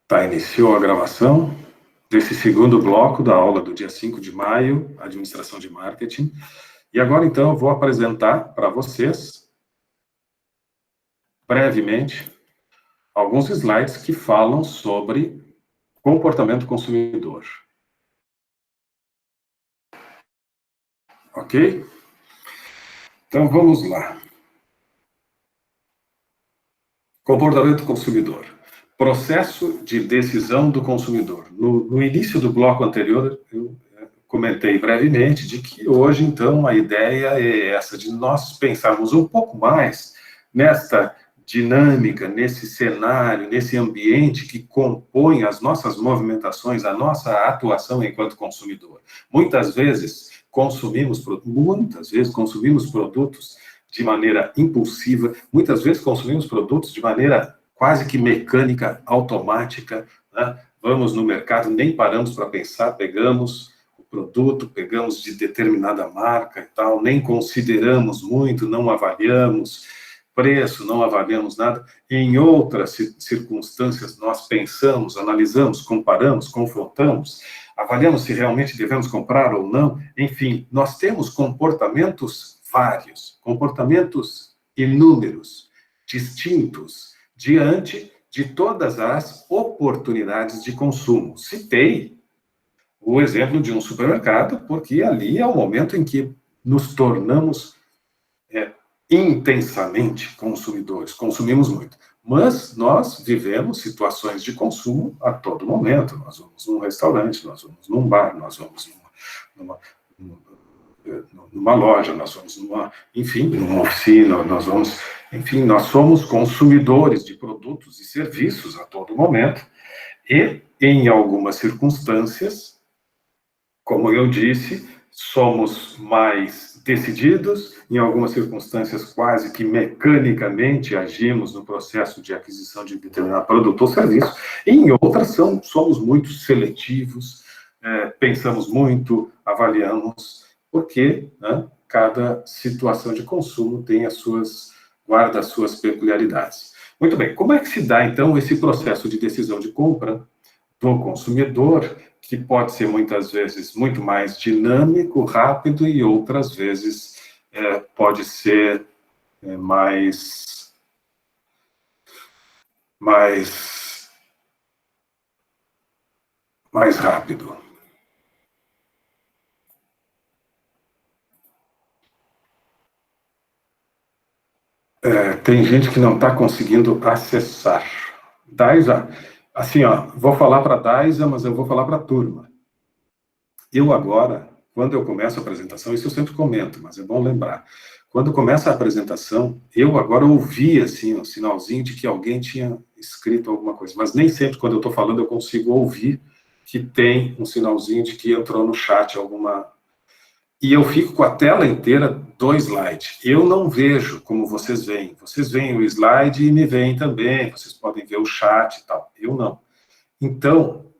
Tá, iniciou a gravação desse segundo bloco da aula do dia 5 de maio, Administração de Marketing. E agora, então, eu vou apresentar para vocês, brevemente, alguns slides que falam sobre comportamento consumidor. Ok? Então, vamos lá. Comportamento consumidor. Processo de decisão do consumidor. No início do bloco anterior, eu comentei brevemente de que hoje, então, a ideia é essa, de nós pensarmos um pouco mais nesta dinâmica, nesse cenário, nesse ambiente que compõe as nossas movimentações, a nossa atuação enquanto consumidor. Muitas vezes consumimos produtos de maneira impulsiva, muitas vezes consumimos produtos de maneira quase que mecânica, automática, né? Vamos no mercado, nem paramos para pensar, pegamos o produto, pegamos de determinada marca e tal, nem consideramos muito, não avaliamos preço, não avaliamos nada. Em outras circunstâncias, nós pensamos, analisamos, comparamos, confrontamos, avaliamos se realmente devemos comprar ou não. Enfim, nós temos comportamentos vários, comportamentos inúmeros, distintos, diante de todas as oportunidades de consumo. Citei o exemplo de um supermercado, porque ali é o momento em que nos tornamos intensamente consumidores, consumimos muito. Mas nós vivemos situações de consumo a todo momento. Nós vamos num restaurante, nós vamos num bar, nós vamos numa loja, nós vamos numa oficina, nós somos consumidores de produtos e serviços a todo momento. E, em algumas circunstâncias, como eu disse, somos mais decididos, em algumas circunstâncias quase que mecanicamente agimos no processo de aquisição de determinado produto ou serviço, e em outras somos muito seletivos, pensamos muito, avaliamos, porque, né, cada situação de consumo tem guarda as suas peculiaridades. Muito bem, como é que se dá, então, esse processo de decisão de compra do consumidor, que pode ser muitas vezes muito mais dinâmico, rápido, e outras vezes pode ser mais rápido. Tem gente que não está conseguindo acessar. Daisa, assim, ó, vou falar para a Daisa, mas eu vou falar para a turma. Eu agora, quando eu começo a apresentação, isso eu sempre comento, mas é bom lembrar. Quando começa a apresentação, eu agora ouvi, assim, um sinalzinho de que alguém tinha escrito alguma coisa, mas nem sempre, quando eu estou falando, eu consigo ouvir que tem um sinalzinho de que entrou no chat alguma... E eu fico com a tela inteira do slide. Eu não vejo como vocês veem. Vocês veem o slide e me veem também. Vocês podem ver o chat e tal. Eu não. Então,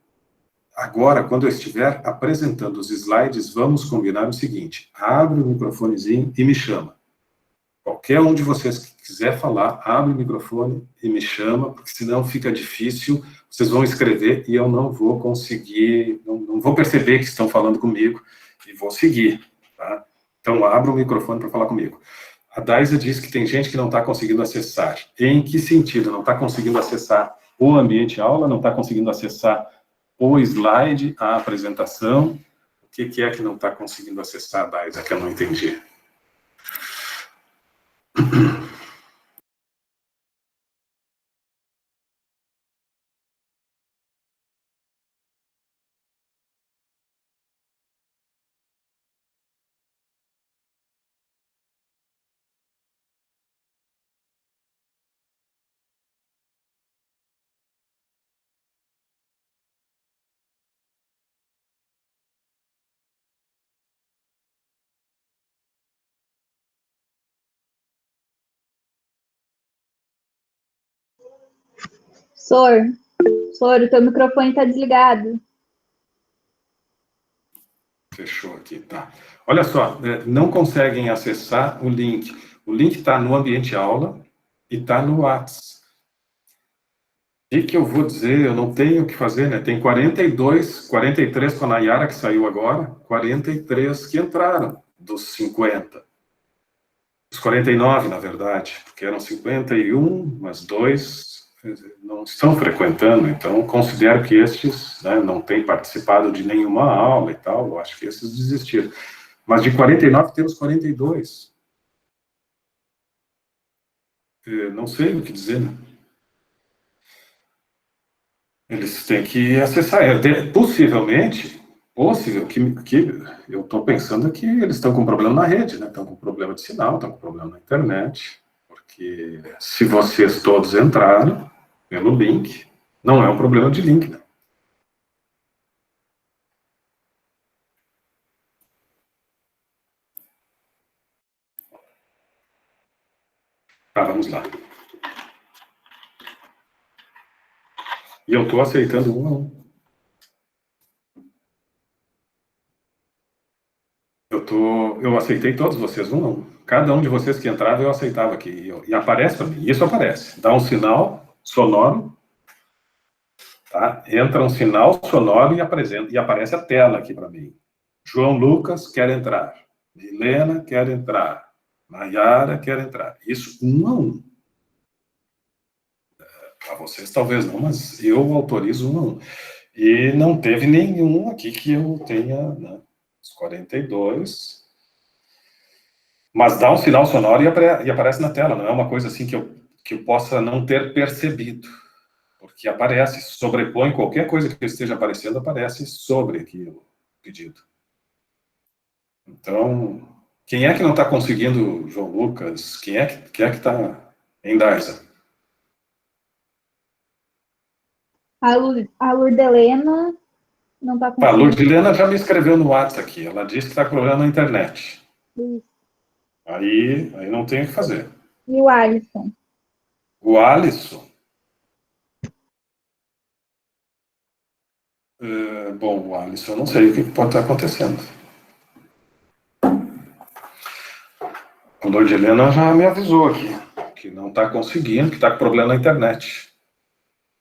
agora, quando eu estiver apresentando os slides, vamos combinar o seguinte: abre o microfonezinho e me chama. Qualquer um de vocês que quiser falar, abre o microfone e me chama, porque senão fica difícil. Vocês vão escrever e eu não vou conseguir, não vou perceber que estão falando comigo e vou seguir, tá? Então, abra o microfone para falar comigo. A Daisa diz que tem gente que não está conseguindo acessar. Em que sentido? Não está conseguindo acessar o ambiente aula, não está conseguindo acessar o slide, a apresentação. O que é que não está conseguindo acessar, Daisa, que eu não entendi? Sor, o teu microfone está desligado. Fechou aqui, tá. Olha só, não conseguem acessar o link. O link está no ambiente aula e está no WhatsApp. que eu vou dizer? Eu não tenho o que fazer, né? Tem 42, 43 com a Nayara, que saiu agora, 43 que entraram dos 50. Os 49, na verdade, porque eram 51, mas dois não estão frequentando, então considero que estes, né, não têm participado de nenhuma aula e tal, eu acho que esses desistiram. Mas de 49 temos 42. Não sei o que dizer, né? Eles têm que acessar. Possivelmente, que eu estou pensando que eles estão com problema na rede, né? Estão com problema de sinal, estão com problema na internet, porque se vocês todos entraram pelo link, não é um problema de link, né? Tá, vamos lá. E eu estou aceitando um a um. Eu aceitei todos vocês, um a um. Cada um de vocês que entrava, eu aceitava aqui. E aparece para mim, isso aparece. Dá um sinal sonoro, tá? Entra um sinal sonoro e aparece a tela aqui para mim. João Lucas quer entrar. Milena quer entrar. Nayara quer entrar. Isso um a um. Para vocês talvez não, mas eu autorizo um a um. E não teve nenhum aqui que eu tenha, né, os 42. Mas dá um sinal sonoro e aparece na tela. Não é uma coisa assim que eu possa não ter percebido. Porque aparece, sobrepõe qualquer coisa que esteja aparecendo, aparece sobre aquilo, pedido. Então, quem é que não está conseguindo, João Lucas? Quem é que está em Daisa? A Lourdelena não está A conseguindo. Lourdilena já me escreveu no WhatsApp aqui. Ela disse que está com problema na internet. Isso. Aí não tem o que fazer. E o Alisson? O Alisson. Bom, o Alisson, eu não sei o que pode estar acontecendo. A Lourdilena já me avisou aqui que não está conseguindo, que está com problema na internet.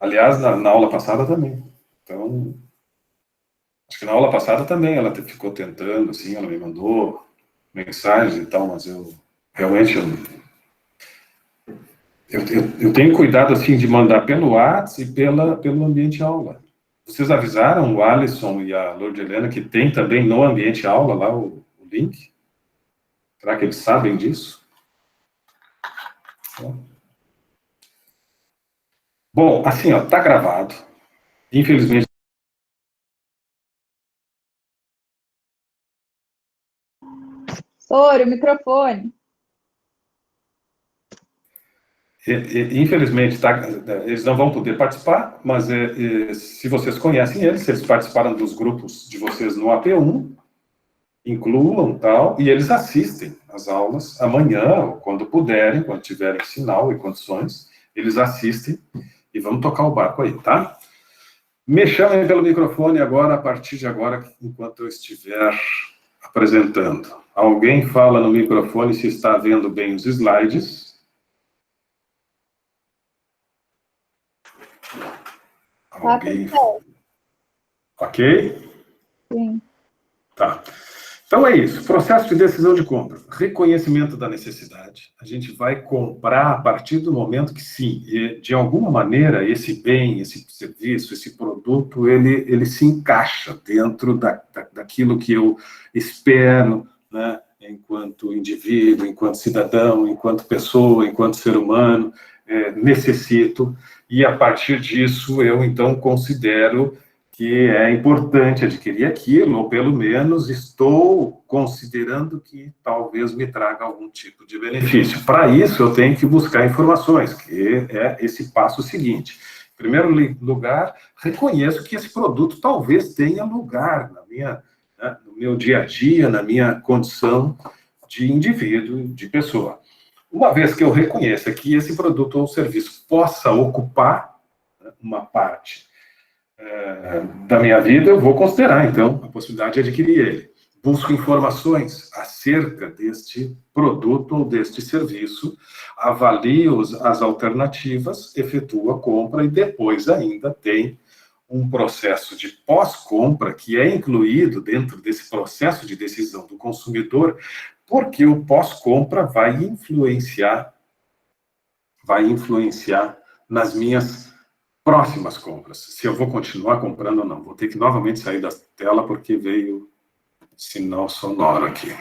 Aliás, na aula passada também. Então, acho que na aula passada também ela ficou tentando, assim, ela me mandou mensagens e tal, mas eu realmente eu tenho cuidado, assim, de mandar pelo WhatsApp e pelo ambiente aula. Vocês avisaram o Alisson e a Lourdilena que tem também no ambiente aula lá o link? Será que eles sabem disso? Bom, assim, ó, tá gravado. Infelizmente. Soro, microfone. Infelizmente, eles não vão poder participar, mas se vocês conhecem eles, se eles participaram dos grupos de vocês no AP1, incluam tal, e eles assistem às aulas amanhã, ou quando puderem, quando tiverem sinal e condições, eles assistem e vamos tocar o barco aí, tá? Me chamem pelo microfone agora, a partir de agora, enquanto eu estiver apresentando. Alguém fala no microfone se está vendo bem os slides. Alguém... Ok? Sim. Tá. Então é isso. Processo de decisão de compra. Reconhecimento da necessidade. A gente vai comprar a partir do momento que, sim, de alguma maneira, esse bem, esse serviço, esse produto, ele se encaixa dentro daquilo que eu espero, né, enquanto indivíduo, enquanto cidadão, enquanto pessoa, enquanto ser humano, necessito. E, a partir disso, eu, então, considero que é importante adquirir aquilo, ou pelo menos estou considerando que talvez me traga algum tipo de benefício. Para isso, eu tenho que buscar informações, que é esse passo seguinte. Em primeiro lugar, reconheço que esse produto talvez tenha lugar no meu dia a dia, na minha condição de indivíduo, de pessoa. Uma vez que eu reconheça que esse produto ou serviço possa ocupar, né, uma parte da minha vida, eu vou considerar, então, a possibilidade de adquirir ele. busco informações acerca deste produto ou deste serviço, avalio as alternativas, efetuo a compra e depois ainda tem um processo de pós-compra que é incluído dentro desse processo de decisão do consumidor, porque o pós-compra vai influenciar nas minhas próximas compras. Se eu vou continuar comprando ou não. Vou ter que novamente sair da tela porque veio sinal sonoro aqui.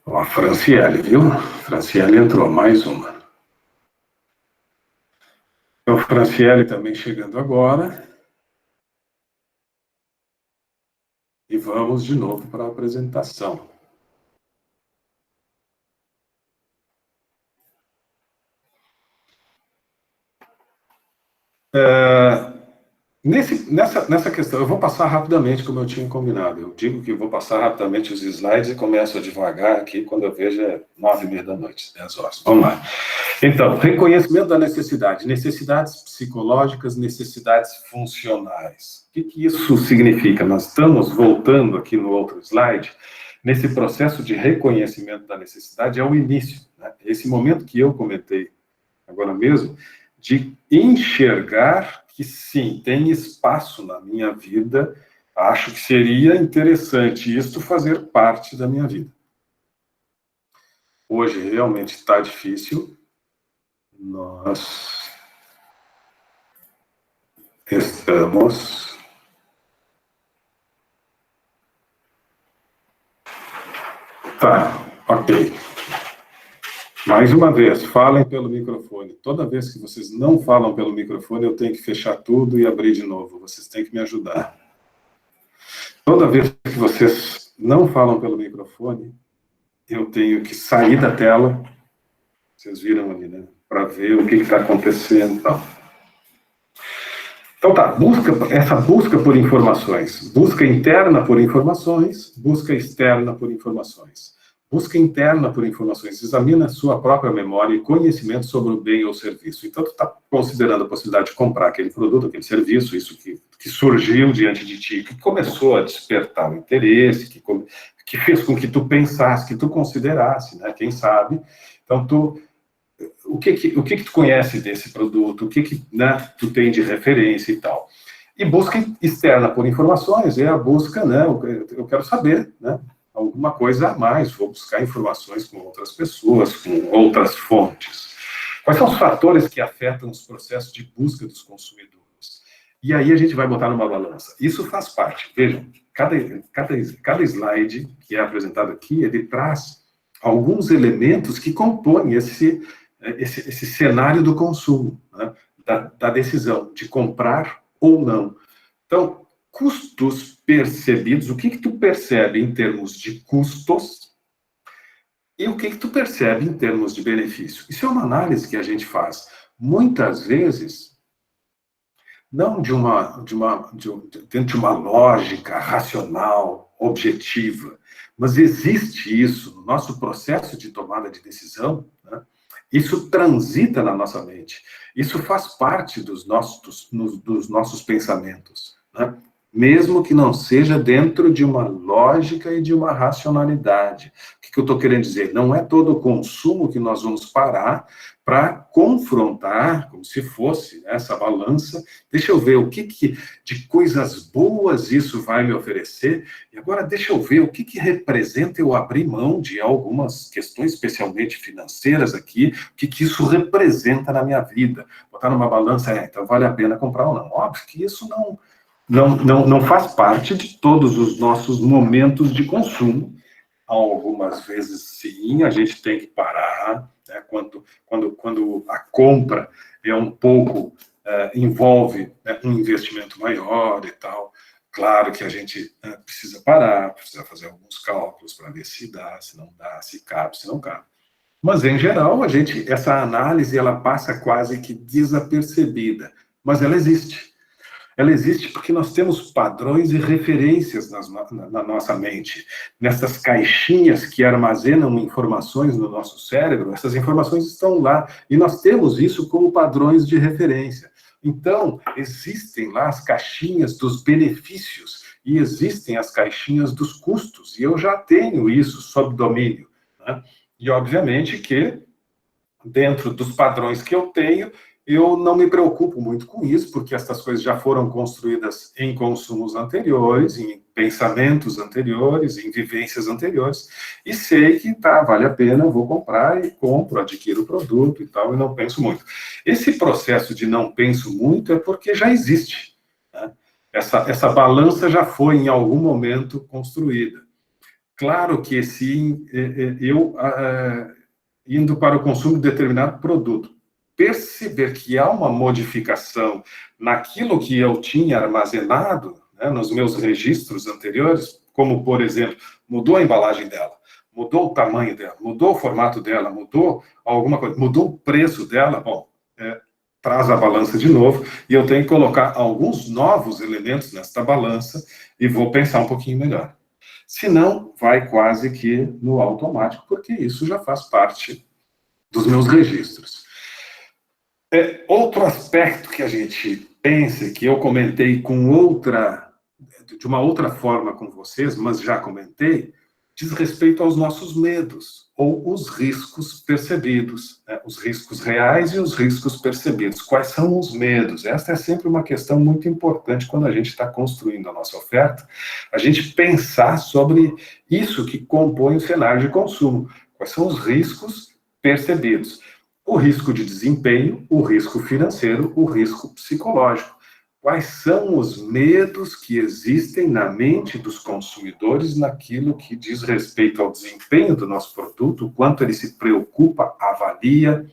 Ó, a Franciele, viu? Franciele entrou, mais uma. Então, Franciele também chegando agora. E vamos de novo para a apresentação. Nessa questão, eu vou passar rapidamente, como eu tinha combinado. Eu digo que vou passar rapidamente os slides e começo a devagar aqui, quando eu vejo é 9h30 da noite, 10 horas. Vamos lá. Então, reconhecimento da necessidade. Necessidades psicológicas, necessidades funcionais. O que isso significa? Nós estamos voltando aqui no outro slide. Nesse processo de reconhecimento da necessidade é o início, né? Esse momento que eu comentei agora mesmo, de enxergar que sim, tem espaço na minha vida, acho que seria interessante isto fazer parte da minha vida. Hoje realmente está difícil, nós estamos ok. Mais uma vez, falem pelo microfone. Toda vez que vocês não falam pelo microfone, eu tenho que fechar tudo e abrir de novo. Vocês têm que me ajudar. Toda vez que vocês não falam pelo microfone, eu tenho que sair da tela. Vocês viram ali, né? Para ver o que está acontecendo. Então tá, essa busca por informações. Busca interna por informações, busca externa por informações. Busca interna por informações, examina a sua própria memória e conhecimento sobre o bem ou serviço. Então, tu está considerando a possibilidade de comprar aquele produto, aquele serviço, isso que surgiu diante de ti, que começou a despertar o interesse, que fez com que tu pensasse, que tu considerasse, né? Quem sabe? Então, o que tu conhece desse produto, o que né, tu tem de referência e tal. E busca externa por informações, é a busca, né? Eu quero saber, né? Alguma coisa a mais, vou buscar informações com outras pessoas, com outras fontes. Quais são os fatores que afetam os processos de busca dos consumidores? E aí a gente vai botar numa balança. Isso faz parte. Vejam, cada slide que é apresentado aqui, ele traz alguns elementos que compõem esse cenário do consumo, né? da decisão de comprar ou não. Então, custos percebidos, o que tu percebe em termos de custos e o que tu percebe em termos de benefício. Isso é uma análise que a gente faz, muitas vezes, não dentro de uma lógica racional, objetiva, mas existe isso no nosso processo de tomada de decisão, né? Isso transita na nossa mente, isso faz parte dos nossos pensamentos, né? Mesmo que não seja dentro de uma lógica e de uma racionalidade. O que eu estou querendo dizer? Não é todo o consumo que nós vamos parar para confrontar, como se fosse essa balança. Deixa eu ver o que de coisas boas isso vai me oferecer, e agora deixa eu ver o que representa eu abrir mão de algumas questões, especialmente financeiras aqui, o que isso representa na minha vida. Botar numa balança, então vale a pena comprar ou não. Óbvio que isso não faz parte de todos os nossos momentos de consumo. Algumas vezes, sim, a gente tem que parar, né? Quando a compra é um pouco, envolve, né, um investimento maior e tal, claro que a gente precisa parar, precisa fazer alguns cálculos para ver se dá, se não dá, se cabe, se não cabe. Mas, em geral, essa análise, ela passa quase que desapercebida, mas ela existe. Ela existe porque nós temos padrões e referências na nossa mente. Nessas caixinhas que armazenam informações no nosso cérebro, essas informações estão lá. E nós temos isso como padrões de referência. Então, existem lá as caixinhas dos benefícios. e existem as caixinhas dos custos, e eu já tenho isso sob domínio, né? E, obviamente, que dentro dos padrões que eu tenho, eu não me preocupo muito com isso, porque essas coisas já foram construídas em consumos anteriores, em pensamentos anteriores, em vivências anteriores, e sei que vale a pena, eu vou comprar e compro, adquiro o produto e tal, e não penso muito. Esse processo de não penso muito é porque já existe, né? Essa balança já foi em algum momento construída. Claro que sim, eu indo para o consumo de determinado produto, perceber que há uma modificação naquilo que eu tinha armazenado, né, nos meus registros anteriores, como, por exemplo, mudou a embalagem dela, mudou o tamanho dela, mudou o formato dela, mudou alguma coisa, mudou o preço dela, bom, traz a balança de novo, e eu tenho que colocar alguns novos elementos nesta balança e vou pensar um pouquinho melhor. Se não, vai quase que no automático, porque isso já faz parte dos meus registros. Outro aspecto que a gente pensa, que eu comentei de uma outra forma com vocês, mas já comentei, diz respeito aos nossos medos, ou os riscos percebidos, né? Os riscos reais e os riscos percebidos. Quais são os medos? Esta é sempre uma questão muito importante quando a gente está construindo a nossa oferta, a gente pensar sobre isso que compõe o cenário de consumo. Quais são os riscos percebidos? O risco de desempenho, o risco financeiro, o risco psicológico. Quais são os medos que existem na mente dos consumidores naquilo que diz respeito ao desempenho do nosso produto, o quanto ele se preocupa, avalia,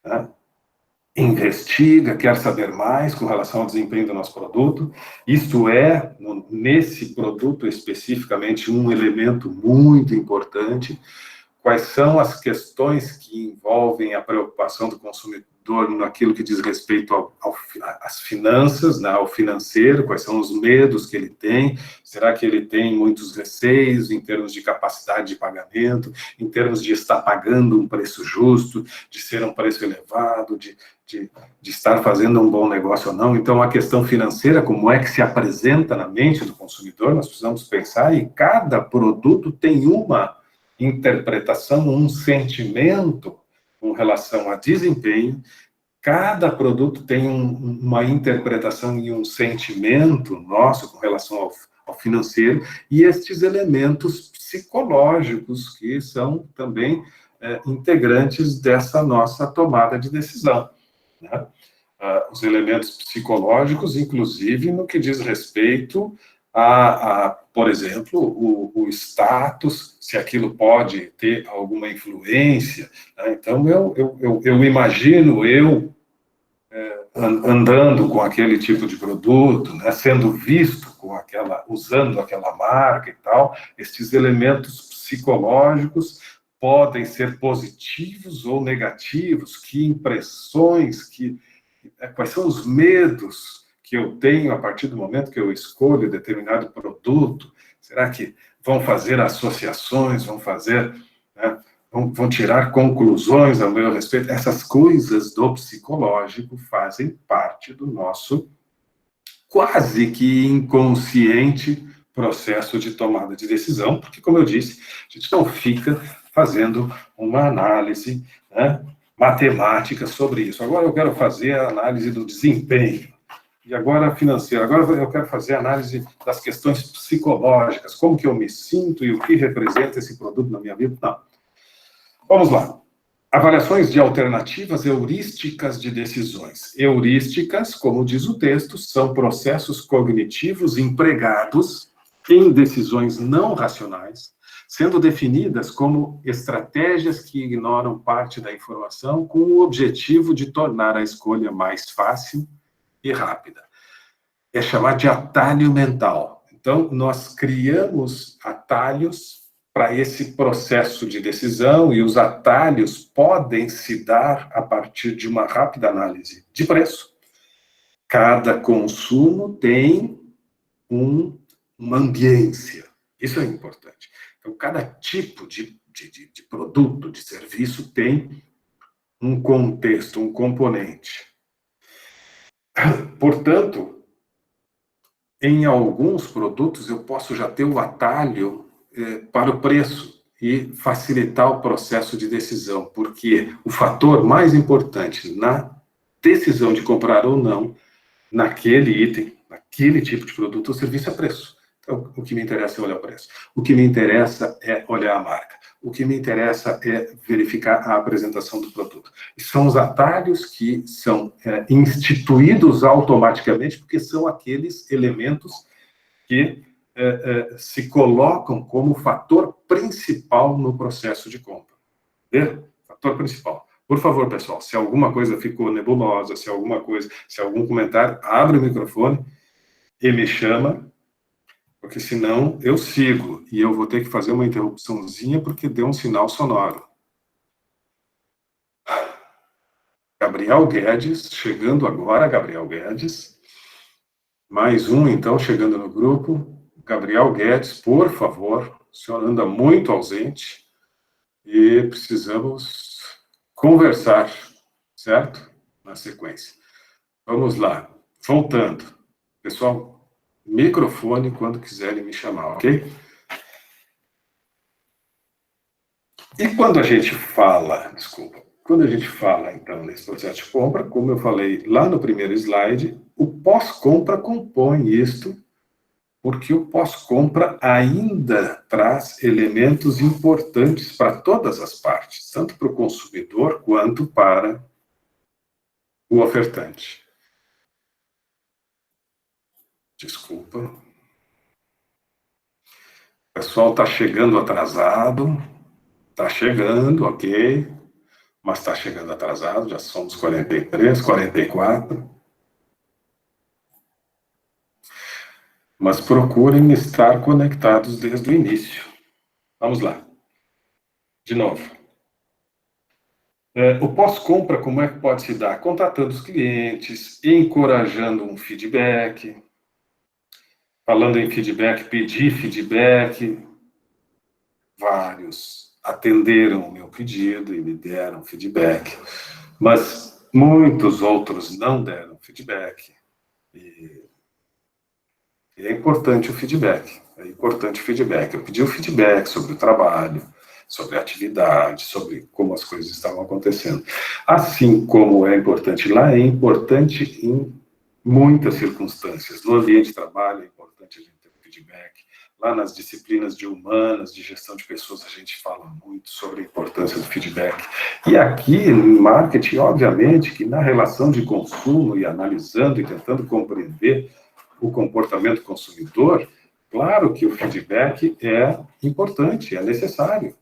né, investiga, quer saber mais com relação ao desempenho do nosso produto. Isto é, nesse produto especificamente, um elemento muito importante. Quais são as questões que envolvem a preocupação do consumidor naquilo que diz respeito às finanças, né, ao financeiro, quais são os medos que ele tem, será que ele tem muitos receios em termos de capacidade de pagamento, em termos de estar pagando um preço justo, de ser um preço elevado, de estar fazendo um bom negócio ou não. Então, a questão financeira, como é que se apresenta na mente do consumidor, nós precisamos pensar, e cada produto tem uma interpretação, um sentimento com relação a desempenho, cada produto tem uma interpretação e um sentimento nosso com relação ao financeiro, e estes elementos psicológicos que são também integrantes dessa nossa tomada de decisão, né? Os elementos psicológicos, inclusive no que diz respeito por exemplo, o status, se aquilo pode ter alguma influência, né? Então, eu imagino andando com aquele tipo de produto, né, sendo visto usando aquela marca e tal, esses elementos psicológicos podem ser positivos ou negativos, que impressões, quais são os medos que eu tenho a partir do momento que eu escolho determinado produto? Será que vão fazer associações, né, vão tirar conclusões ao meu respeito? Essas coisas do psicológico fazem parte do nosso quase que inconsciente processo de tomada de decisão, porque, como eu disse, a gente não fica fazendo uma análise, né, matemática sobre isso. Agora eu quero fazer a análise do desempenho, e agora financeiro, agora eu quero fazer a análise das questões psicológicas, como que eu me sinto e o que representa esse produto na minha vida. Não. Vamos lá. Avaliações de alternativas heurísticas de decisões. Heurísticas, como diz o texto, são processos cognitivos empregados em decisões não racionais, sendo definidas como estratégias que ignoram parte da informação com o objetivo de tornar a escolha mais fácil e rápida. É chamado de atalho mental. Então, nós criamos atalhos para esse processo de decisão, e os atalhos podem se dar a partir de uma rápida análise de preço. Cada consumo tem uma ambiência. Isso é importante. Então, cada tipo de produto, de serviço, tem um contexto, um componente. Portanto, em alguns produtos eu posso já ter o atalho para o preço e facilitar o processo de decisão, porque o fator mais importante na decisão de comprar ou não naquele item, naquele tipo de produto ou serviço é preço. Então, o que me interessa é olhar o preço. O que me interessa é olhar a marca. O que me interessa é verificar a apresentação do produto. E são os atalhos que são instituídos automaticamente, porque são aqueles elementos que se colocam como fator principal no processo de compra. Entendeu? Fator principal. Por favor, pessoal, se alguma coisa ficou nebulosa, se algum comentário, abre o microfone e me chama, porque senão eu sigo e eu vou ter que fazer uma interrupçãozinha porque deu um sinal sonoro. Gabriel Guedes, chegando agora, Gabriel Guedes. Mais um, então, chegando no grupo. Gabriel Guedes, por favor, o senhor anda muito ausente e precisamos conversar, certo? Na sequência. Vamos lá. Voltando. Pessoal, microfone quando quiserem me chamar, ok? E quando a gente fala, então, nesse processo de compra, como eu falei lá no primeiro slide, o pós-compra compõe isto, porque o pós-compra ainda traz elementos importantes para todas as partes, tanto para o consumidor quanto para o ofertante. Desculpa. O pessoal está chegando atrasado. Está chegando, ok. Mas está chegando atrasado, já somos 43, 44. Mas procurem estar conectados desde o início. Vamos lá. De novo. O pós-compra, como é que pode se dar? Contatando os clientes, encorajando um feedback. Falando em feedback, pedir feedback. Vários atenderam o meu pedido e me deram feedback. Mas muitos outros não deram feedback. E é importante o feedback. É importante o feedback. Eu pedi o feedback sobre o trabalho, sobre a atividade, sobre como as coisas estavam acontecendo. Assim como é importante lá, é importante em muitas circunstâncias. No ambiente de trabalho é importante a gente ter feedback. Lá nas disciplinas de humanas, de gestão de pessoas, a gente fala muito sobre a importância do feedback. E aqui, no marketing, obviamente, que na relação de consumo e analisando e tentando compreender o comportamento consumidor, claro que o feedback é importante, é necessário.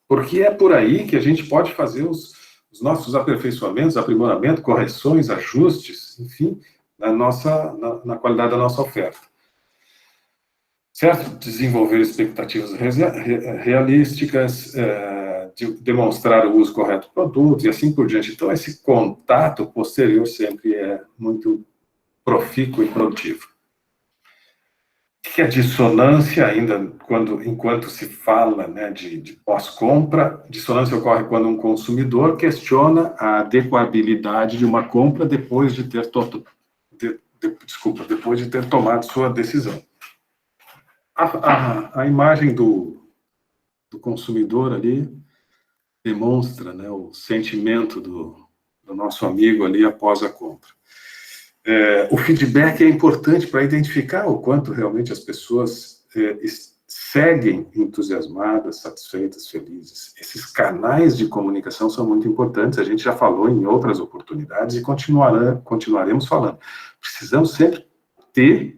Porque é por aí que a gente pode fazer os nossos aperfeiçoamentos, aprimoramento, correções, ajustes, enfim, na qualidade da nossa oferta. Certo? Desenvolver expectativas realísticas, demonstrar o uso correto do produto e assim por diante. Então, esse contato posterior sempre é muito profícuo e produtivo. O que é dissonância ainda, enquanto se fala, né, de pós-compra? Dissonância ocorre quando um consumidor questiona a adequabilidade de uma compra depois de ter tomado sua decisão. A imagem do consumidor ali demonstra, né, o sentimento do nosso amigo ali após a compra. O feedback é importante para identificar o quanto realmente as pessoas seguem entusiasmadas, satisfeitas, felizes. Esses canais de comunicação são muito importantes, a gente já falou em outras oportunidades e continuaremos falando. Precisamos sempre ter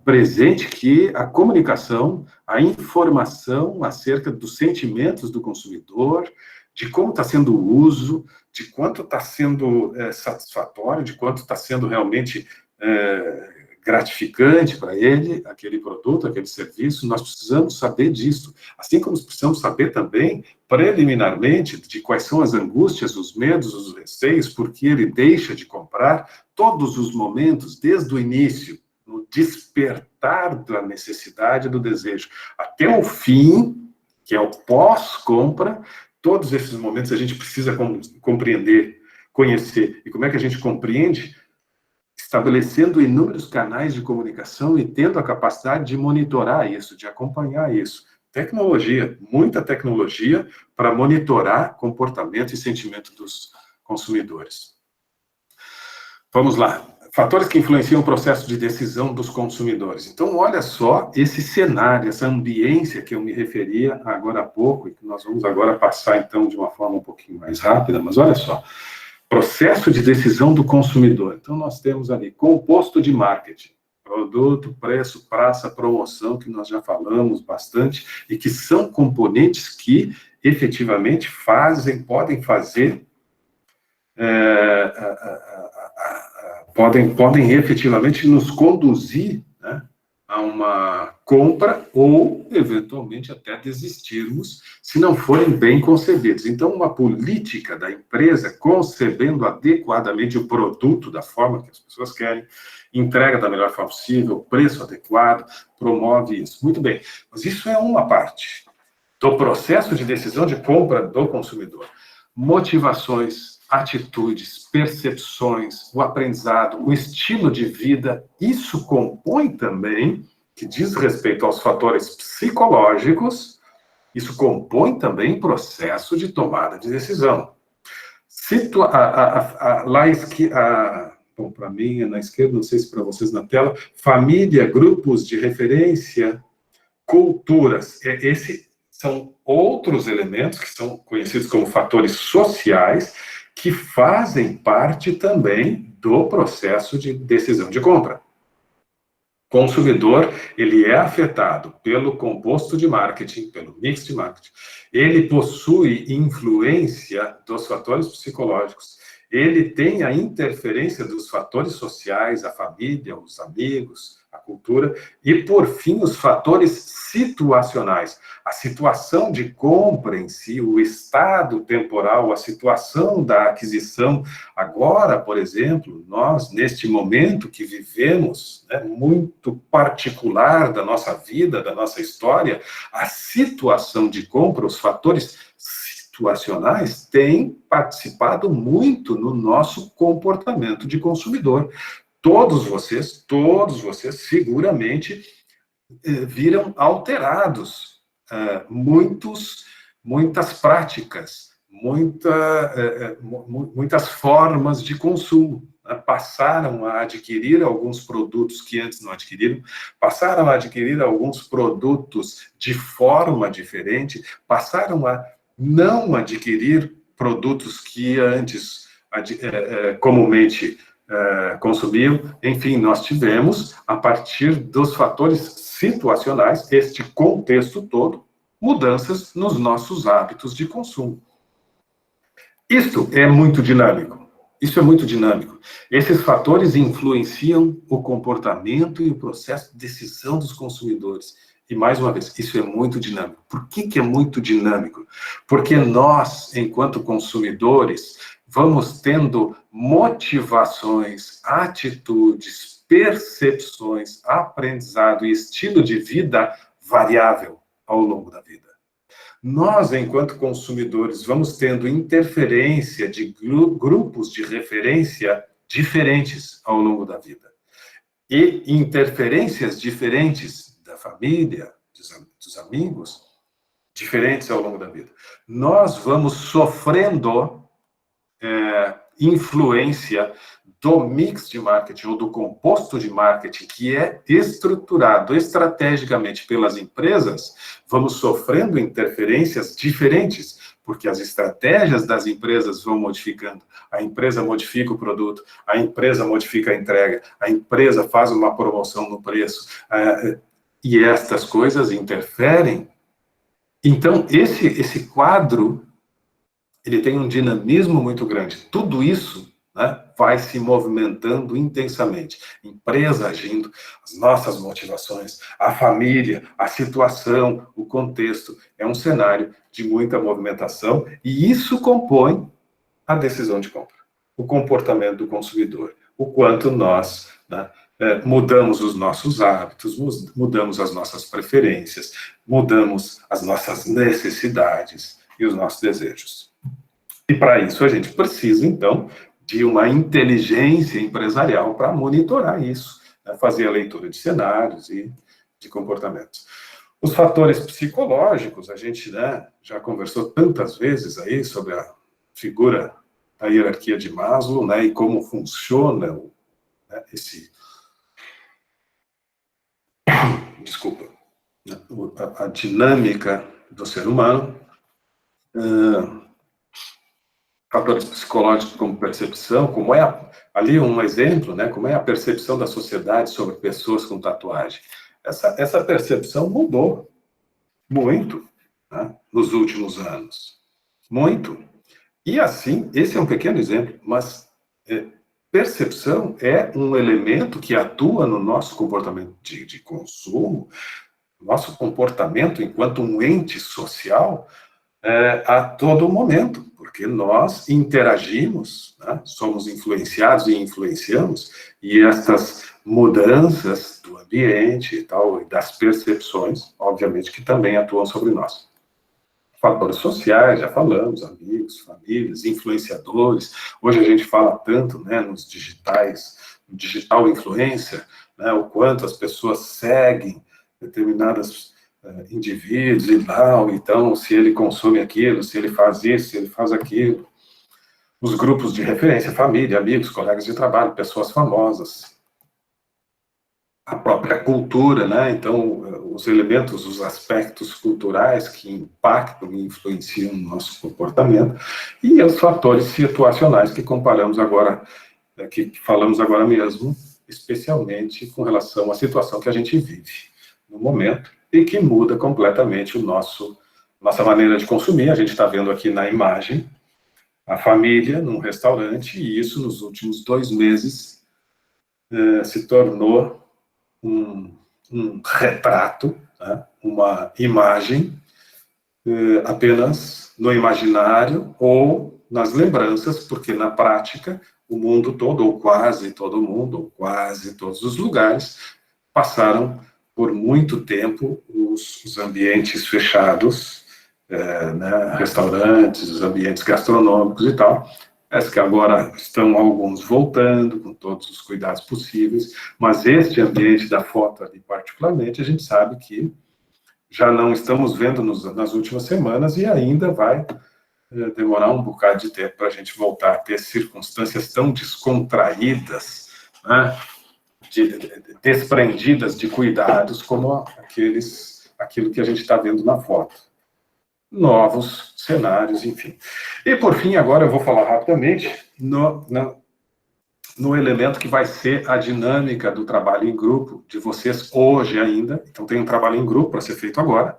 presente que a comunicação, a informação acerca dos sentimentos do consumidor, de como está sendo o uso, de quanto está sendo satisfatório, de quanto está sendo realmente gratificante para ele, aquele produto, aquele serviço, nós precisamos saber disso. Assim como precisamos saber também, preliminarmente, de quais são as angústias, os medos, os receios, porque ele deixa de comprar, todos os momentos, desde o início, no despertar da necessidade, do desejo, até o fim, que é o pós-compra. Todos esses momentos a gente precisa compreender, conhecer. E como é que a gente compreende? estabelecendo inúmeros canais de comunicação e tendo a capacidade de monitorar isso, de acompanhar isso. Tecnologia, muita tecnologia para monitorar comportamento e sentimento dos consumidores. Vamos lá. Fatores que influenciam o processo de decisão dos consumidores. Então, olha só esse cenário, essa ambiência que eu me referia agora há pouco, e que nós vamos agora passar, então, de uma forma um pouquinho mais rápida, mas olha só. Processo de decisão do consumidor. Então, nós temos ali composto de marketing, produto, preço, praça, promoção, que nós já falamos bastante, e que são componentes que efetivamente podem fazer, podem efetivamente nos conduzir, né, a uma compra ou, eventualmente, até desistirmos, se não forem bem concebidos. Então, uma política da empresa concebendo adequadamente o produto da forma que as pessoas querem, entrega da melhor forma possível, preço adequado, promove isso. Muito bem, mas isso é uma parte do processo de decisão de compra do consumidor. Motivações, atitudes, percepções, o aprendizado, o estilo de vida, isso compõe também, que diz respeito aos fatores psicológicos, isso compõe também o processo de tomada de decisão. Bom, para mim, na esquerda, não sei se para vocês na tela, família, grupos de referência, culturas, esses são outros elementos que são conhecidos como fatores sociais, que fazem parte também do processo de decisão de compra. O consumidor, ele é afetado pelo composto de marketing, pelo mix de marketing. Ele possui influência dos fatores psicológicos. Ele tem a interferência dos fatores sociais, a família, os amigos, a cultura, e, por fim, os fatores situacionais. A situação de compra em si, o estado temporal, a situação da aquisição. Agora, por exemplo, nós, neste momento que vivemos, né, muito particular da nossa vida, da nossa história, a situação de compra, os fatores situacionais têm participado muito no nosso comportamento de consumidor. Todos vocês seguramente viram alterados muitas práticas, muitas formas de consumo. Passaram a adquirir alguns produtos que antes não adquiriram, passaram a adquirir alguns produtos de forma diferente, passaram a não adquirir produtos que antes comumente consumiam. Enfim, nós tivemos, a partir dos fatores situacionais, este contexto todo, mudanças nos nossos hábitos de consumo. Isto é muito dinâmico. Isso é muito dinâmico. Esses fatores influenciam o comportamento e o processo de decisão dos consumidores. E, mais uma vez, isso é muito dinâmico. Por que é muito dinâmico? Porque nós, enquanto consumidores, vamos tendo motivações, atitudes, percepções, aprendizado e estilo de vida variável ao longo da vida. Nós, enquanto consumidores, vamos tendo interferência de grupos de referência diferentes ao longo da vida. E interferências diferentes da família, dos amigos, diferentes ao longo da vida. Nós vamos sofrendo influência do mix de marketing ou do composto de marketing que é estruturado estrategicamente pelas empresas, vamos sofrendo interferências diferentes, porque as estratégias das empresas vão modificando. A empresa modifica o produto, a empresa modifica a entrega, a empresa faz uma promoção no preço, e estas coisas interferem. Então, esse quadro, ele tem um dinamismo muito grande. Tudo isso, né, vai se movimentando intensamente. Empresa agindo, as nossas motivações, a família, a situação, o contexto. É um cenário de muita movimentação e isso compõe a decisão de compra, o comportamento do consumidor, o quanto nós, né, mudamos os nossos hábitos, mudamos as nossas preferências, mudamos as nossas necessidades e os nossos desejos. E para isso a gente precisa, então, de uma inteligência empresarial para monitorar isso, né? Fazer a leitura de cenários e de comportamentos. Os fatores psicológicos, a gente, né, já conversou tantas vezes aí sobre a figura da hierarquia de Maslow, né, e como funciona, né, a dinâmica do ser humano, fatores psicológicos como percepção, como é ali um exemplo, né, como é a percepção da sociedade sobre pessoas com tatuagem. Essa percepção mudou muito, né, nos últimos anos. Muito. E assim, esse é um pequeno exemplo, mas percepção é um elemento que atua no nosso comportamento de consumo, nosso comportamento enquanto um ente social, a todo momento, porque nós interagimos, né? Somos influenciados e influenciamos, e essas mudanças do ambiente e tal, e das percepções, obviamente que também atuam sobre nós. Fatores sociais, já falamos, amigos, famílias, influenciadores. Hoje a gente fala tanto, né, nos digitais, no digital influencer, né, o quanto as pessoas seguem determinados indivíduos e tal, então, se ele consome aquilo, se ele faz isso, se ele faz aquilo. Os grupos de referência, família, amigos, colegas de trabalho, pessoas famosas. A própria cultura, né? Então, os elementos, os aspectos culturais que impactam e influenciam o nosso comportamento, e os fatores situacionais que comparamos agora, que falamos agora mesmo, especialmente com relação à situação que a gente vive no momento, e que muda completamente nossa maneira de consumir. A gente está vendo aqui na imagem a família num restaurante, e isso nos últimos 2 meses se tornou um retrato, né? Uma imagem apenas no imaginário ou nas lembranças, porque na prática o mundo todo, ou quase todo mundo, ou quase todos os lugares, passaram por muito tempo os ambientes fechados, né, restaurantes, os ambientes gastronômicos e tal, mas que agora estão alguns voltando, com todos os cuidados possíveis, mas este ambiente da foto ali, particularmente, a gente sabe que já não estamos vendo nas últimas semanas e ainda vai demorar um bocado de tempo para a gente voltar a ter circunstâncias tão descontraídas, né, desprendidas de cuidados como aquilo que a gente está vendo na foto. Novos cenários, enfim. E, por fim, agora eu vou falar rapidamente no elemento que vai ser a dinâmica do trabalho em grupo de vocês hoje ainda. Então, tem um trabalho em grupo para ser feito agora,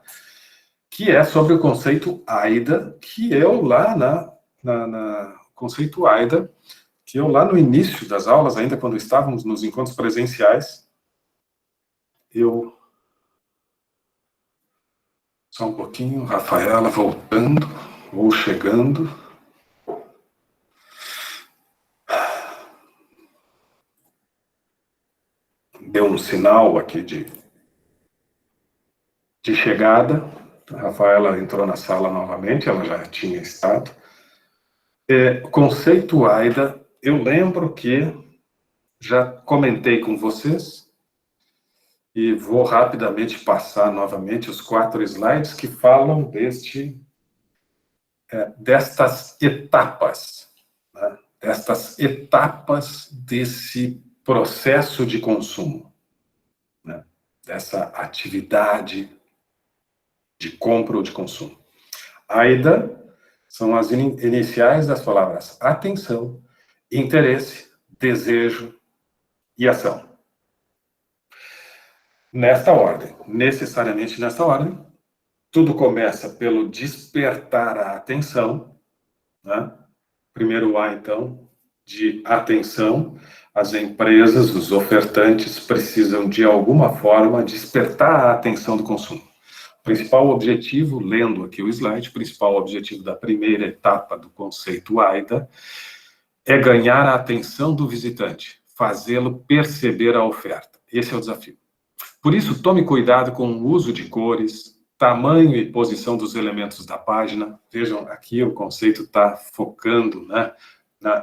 que é sobre o conceito AIDA, que eu lá conceito AIDA, que eu lá no início das aulas, ainda quando estávamos nos encontros presenciais, só um pouquinho, Rafaela voltando, ou chegando. Deu um sinal aqui de chegada. A Rafaela entrou na sala novamente, ela já tinha estado. Conceito AIDA, eu lembro que já comentei com vocês, e vou rapidamente passar novamente os 4 slides que falam destas etapas, né? Destas etapas desse processo de consumo, né? Dessa atividade de compra ou de consumo. AIDA são as iniciais das palavras atenção, interesse, desejo e ação. Nesta ordem, necessariamente nesta ordem, tudo começa pelo despertar a atenção, né? Primeiro A, então, de atenção. As empresas, os ofertantes precisam, de alguma forma, despertar a atenção do consumo. O principal objetivo, lendo aqui o slide, o principal objetivo da primeira etapa do conceito AIDA é ganhar a atenção do visitante, fazê-lo perceber a oferta. Esse é o desafio. Por isso, tome cuidado com o uso de cores, tamanho e posição dos elementos da página. Vejam, aqui o conceito está focando, né,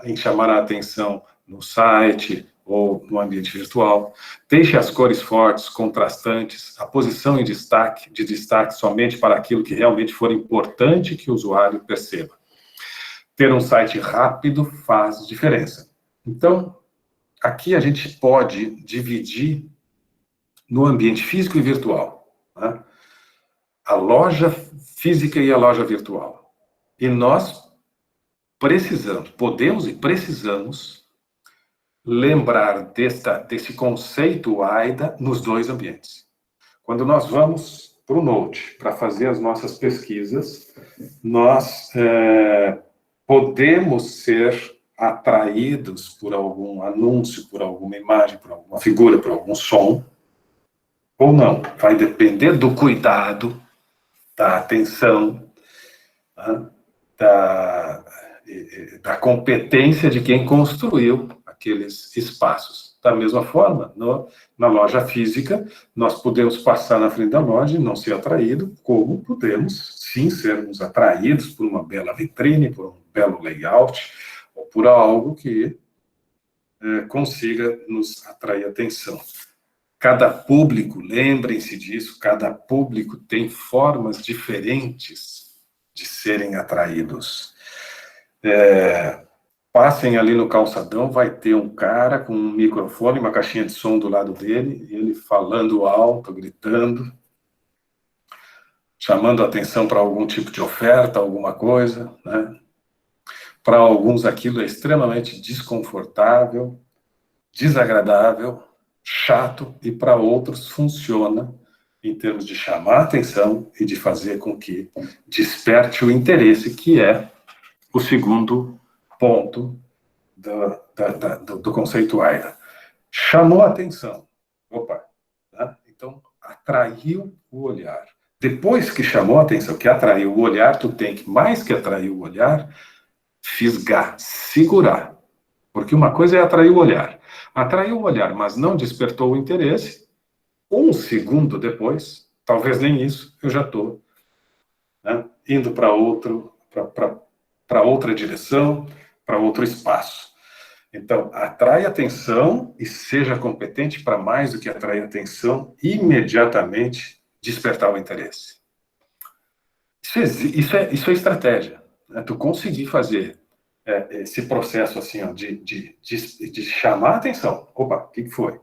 em chamar a atenção no site ou no ambiente virtual. Deixe as cores fortes, contrastantes, a posição de destaque somente para aquilo que realmente for importante que o usuário perceba. Ter um site rápido faz diferença. Então, aqui a gente pode dividir no ambiente físico e virtual, né? A loja física e a loja virtual. E nós podemos e precisamos lembrar desse conceito AIDA nos dois ambientes. Quando nós vamos para o Note para fazer as nossas pesquisas, nós podemos ser atraídos por algum anúncio, por alguma imagem, por alguma figura, por algum som, ou não. Vai depender do cuidado, da atenção, né, da competência de quem construiu aqueles espaços. Da mesma forma, na loja física, nós podemos passar na frente da loja e não ser atraído, como podemos, sim, sermos atraídos por uma bela vitrine, por um belo layout, ou por algo que consiga nos atrair atenção. Cada público, lembrem-se disso, cada público tem formas diferentes de serem atraídos. Passem ali no calçadão, vai ter um cara com um microfone, uma caixinha de som do lado dele, ele falando alto, gritando, chamando a atenção para algum tipo de oferta, alguma coisa, né? Para alguns aquilo é extremamente desconfortável, desagradável, chato, e para outros funciona em termos de chamar a atenção e de fazer com que desperte o interesse, que é o segundo ponto do conceito AIDA. Chamou a atenção. Opa, né? Então, atraiu o olhar. Depois que chamou a atenção, que atraiu o olhar, tu tem que, mais que atrair o olhar, fisgar, segurar. Porque uma coisa é atrair o olhar. Atraiu o olhar, mas não despertou o interesse. Um segundo depois, talvez nem isso, eu já estou, né, indo para outra direção, para outro espaço. Então, atrai atenção e seja competente para mais do que atrair atenção, imediatamente despertar o interesse. Isso é estratégia, né? Tu conseguir fazer esse processo assim, ó, de chamar a atenção. Opa, o que foi?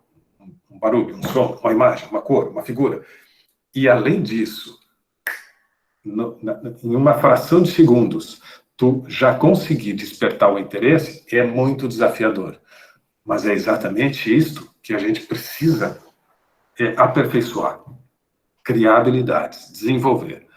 Um barulho, um som, uma imagem, uma cor, uma figura. E, além disso, em uma fração de segundos, tu já conseguir despertar o interesse é muito desafiador. Mas é exatamente isto que a gente precisa aperfeiçoar, criar habilidades, desenvolver.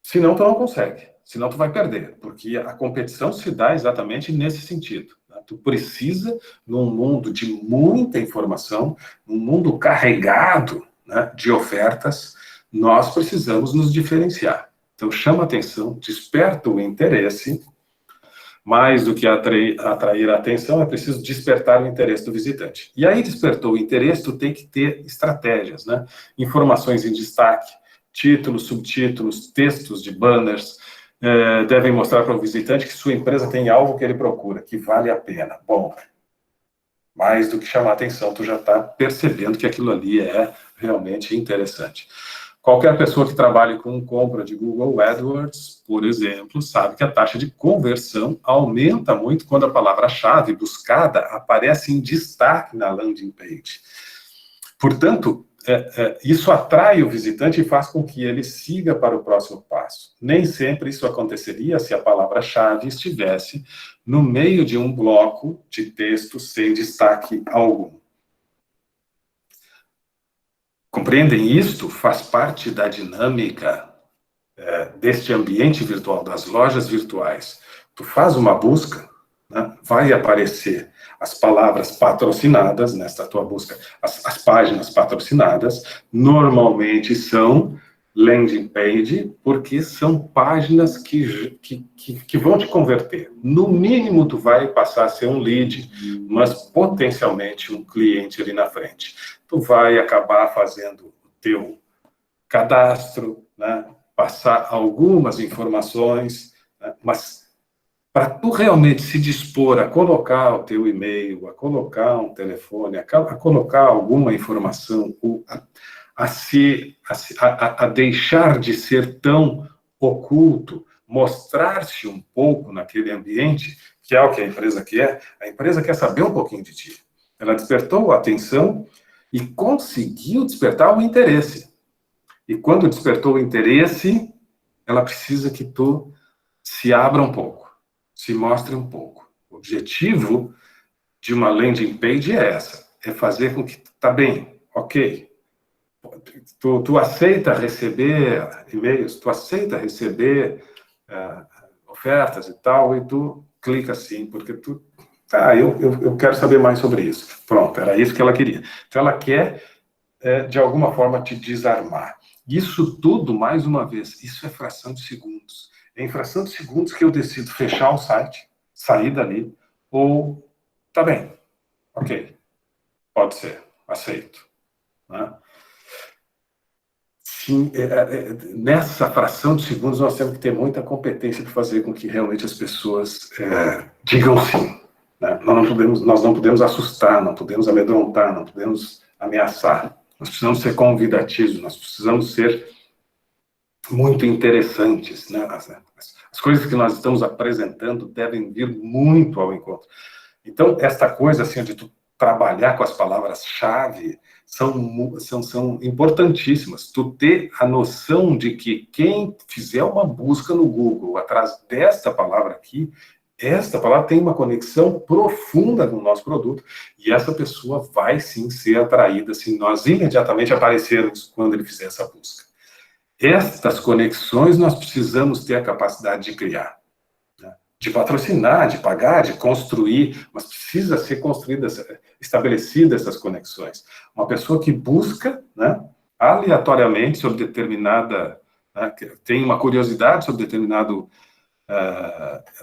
Senão tu não consegue, senão tu vai perder, porque a competição se dá exatamente nesse sentido. Né? Tu precisa, num mundo de muita informação, num mundo carregado, né, de ofertas, nós precisamos nos diferenciar. Então, chama atenção, desperta o interesse. Mais do que atrair a atenção, é preciso despertar o interesse do visitante. E aí, despertou o interesse, tu tem que ter estratégias, né? Informações em destaque, títulos, subtítulos, textos de banners, devem mostrar para o visitante que sua empresa tem algo que ele procura, que vale a pena. Bom, mais do que chamar atenção, tu já está percebendo que aquilo ali é realmente interessante. Qualquer pessoa que trabalhe com compra de Google AdWords, por exemplo, sabe que a taxa de conversão aumenta muito quando a palavra-chave buscada aparece em destaque na landing page. Portanto, isso atrai o visitante e faz com que ele siga para o próximo passo. Nem sempre isso aconteceria se a palavra-chave estivesse no meio de um bloco de texto sem destaque algum. Compreendem isto? Faz parte da dinâmica deste ambiente virtual, das lojas virtuais. Tu faz uma busca, né, vai aparecer as palavras patrocinadas nessa tua busca, as páginas patrocinadas, normalmente são landing page, porque são páginas que vão te converter. No mínimo, tu vai passar a ser um lead, mas potencialmente um cliente ali na frente. Tu vai acabar fazendo o teu cadastro, né, passar algumas informações, né, mas para tu realmente se dispor a colocar o teu e-mail, a colocar um telefone, a colocar alguma informação, a deixar de ser tão oculto, mostrar-se um pouco naquele ambiente, que é o que a empresa quer. A empresa quer saber um pouquinho de ti. Ela despertou a atenção e conseguiu despertar o interesse. E quando despertou o interesse, ela precisa que tu se abra um pouco, se mostre um pouco. O objetivo de uma landing page é essa, é fazer com que, tá bem, ok, tu aceita receber e-mails, tu aceita receber ofertas e tal, e tu clica assim, porque tu, eu quero saber mais sobre isso. Pronto, era isso que ela queria. Então ela quer, de alguma forma, te desarmar. Isso tudo, mais uma vez, isso é fração de segundos. É em fração de segundos que eu decido fechar o site, sair dali, ou, tá bem, ok, pode ser, aceito. Né? Sim, nessa fração de segundos nós temos que ter muita competência para fazer com que realmente as pessoas digam sim. Né? Nós não podemos assustar, não podemos amedrontar, não podemos ameaçar. Nós precisamos ser convidativos, nós precisamos ser muito interessantes. Né? As coisas que nós estamos apresentando devem vir muito ao encontro. Então, esta coisa assim, de tu trabalhar com as palavras-chave são importantíssimas. Tu ter a noção de que quem fizer uma busca no Google atrás desta palavra aqui, esta palavra tem uma conexão profunda com o nosso produto e essa pessoa vai sim ser atraída se nós imediatamente aparecermos quando ele fizer essa busca. Estas conexões nós precisamos ter a capacidade de criar, né? De patrocinar, de pagar, de construir, mas precisa ser construídas, estabelecidas essas conexões. Uma pessoa que busca, né, aleatoriamente sobre determinada, né, tem uma curiosidade sobre determinado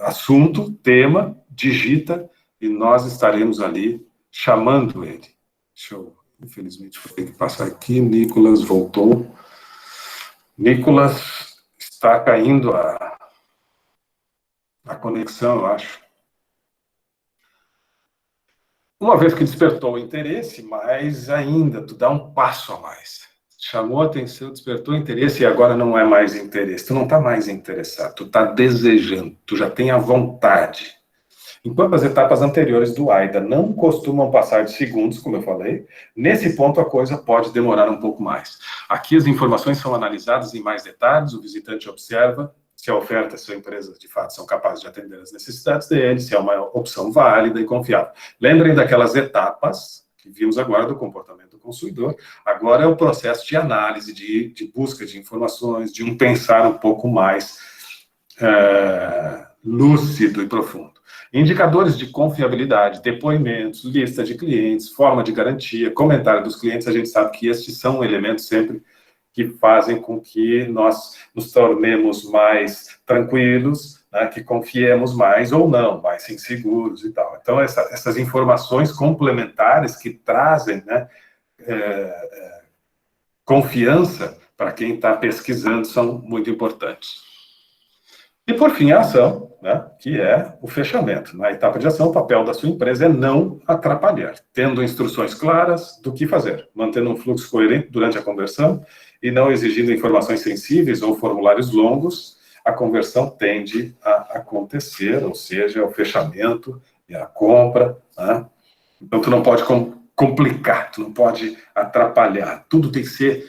assunto, tema, digita, e nós estaremos ali chamando ele. Deixa eu, infelizmente, vou ter que passar aqui. Nicolas voltou. Nicolas, está caindo a conexão, eu acho. Uma vez que despertou o interesse, mas ainda, tu dá um passo a mais. Chamou a atenção, despertou o interesse e agora não é mais interesse. Tu não está mais interessado, tu está desejando, tu já tem a vontade. Enquanto as etapas anteriores do AIDA não costumam passar de segundos, como eu falei, nesse ponto a coisa pode demorar um pouco mais. Aqui as informações são analisadas em mais detalhes, o visitante observa se a oferta e sua empresa, de fato, são capazes de atender as necessidades dele, se é uma opção válida e confiável. Lembrem daquelas etapas que vimos agora do comportamento do consumidor. Agora é o processo de análise, de busca de informações, de um pensar um pouco mais lúcido e profundo. Indicadores de confiabilidade, depoimentos, lista de clientes, forma de garantia, comentário dos clientes, a gente sabe que estes são elementos sempre que fazem com que nós nos tornemos mais tranquilos, né, que confiemos mais ou não, mais inseguros e tal. Então, essas informações complementares que trazem, né, confiança para quem está pesquisando são muito importantes. E, por fim, a ação, né, que é o fechamento. Na etapa de ação, o papel da sua empresa é não atrapalhar, tendo instruções claras do que fazer, mantendo um fluxo coerente durante a conversão e não exigindo informações sensíveis ou formulários longos, a conversão tende a acontecer, ou seja, o fechamento e a compra. Né? Então, tu não pode complicar, tu não pode atrapalhar, tudo tem que ser